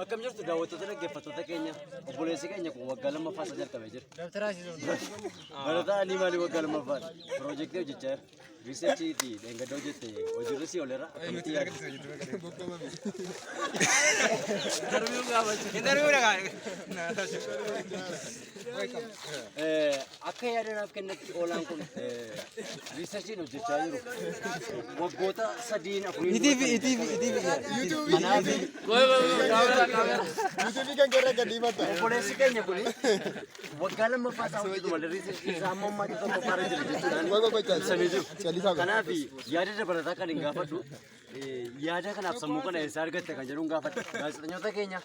Akkam jirtu daawwattoota dhaggeeffattoota keenya obboleessi keenya kun waggaa lammaffaa isa jalqabee jira. Barataa ani maali waggaa lammaffaa piroojeektii hojjechaa jira. Riisarchii fi dheengadda hojjette hojiirra si ooleera akkamitti yaadu? Akka yaadanaaf kennatti oolaan kun riisarchiin hojjechaa jiru waggoota sadiin obboleessi keenya kun waggaa lammaffaa isaa hojjetu malee riisarchii isaa amma ammaatti tokko faara jira jechuudhaan samii jiru. Kanaaf yaada dabalataa kan hin gaafadhu yaada kanaaf sammuu kana eessaa argatte kan jedhuun gaafadhu. Gaazexeessitoota keenya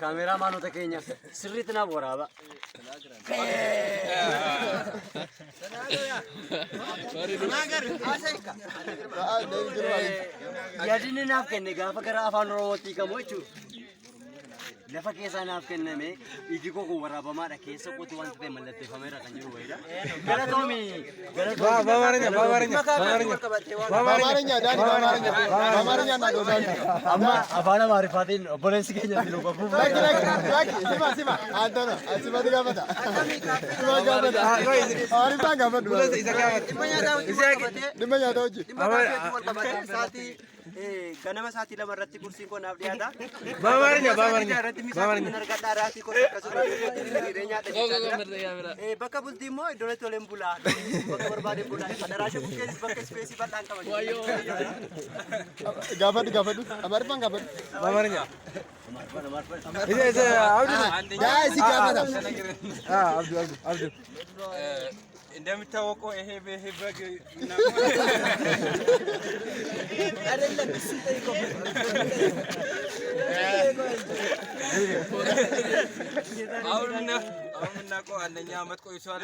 kaameraamaanota keenya sirriitti naaf waraaba. Yaadni naaf kenne gaafa gara afaan oromootti hiikamu jechuudha. Lafa keessaa naaf kenname iji koo kun waraabamaadha keessa kootti wanta ta'e mallatteeffameera kan jiru wayidha. Galatoomi. Amma afaan Amaariffaatiin obboleessi keenya itti nu qabu. Ganama sa'aatii lama irratti kursiin koo naaf dhiyaata. Bakka bultii immoo iddoo itti waliin bulaa. Bakka barbaade bulaa. Adaraasha bukkeenis bakka ispeesii bal'aan qaban. Gaafadhu. Amaariffaan gaafadhu. Baamarinya. Abdu. እንደሚታወቀው ይሄ በግ አሁን የምናውቀው አንደኛ ዓመት ቆይቷል።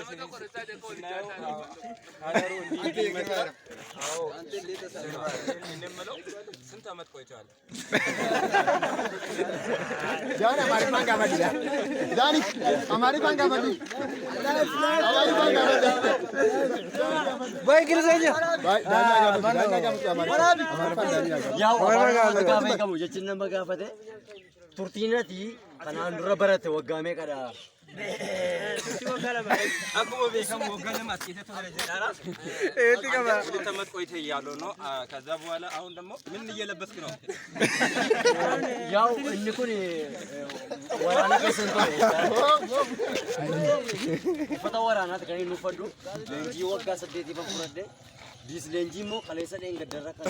ስንት ዓመት ቆይቷል? በእንግሊዝኛ ያው አማርኛ ጋፋ ይቀሙ ጀችን መጋፈቴ ቱርቲነቲ kanaan dura barate waggaa meeqadha? Akkuma beekamu waggaa askeete ture jedhara. Tamat ቆይተ እያሉ ነው። ከዛ በኋላ አሁን ደግሞ ምን እየለበስክ ነው? ያው inni kun waraana keessan ture. Uffata waraanaati kan inni uffadhu. Leenjii waggaa 8 fudhadhe. Dis leenjii immoo kaleessa dheengaddarra kan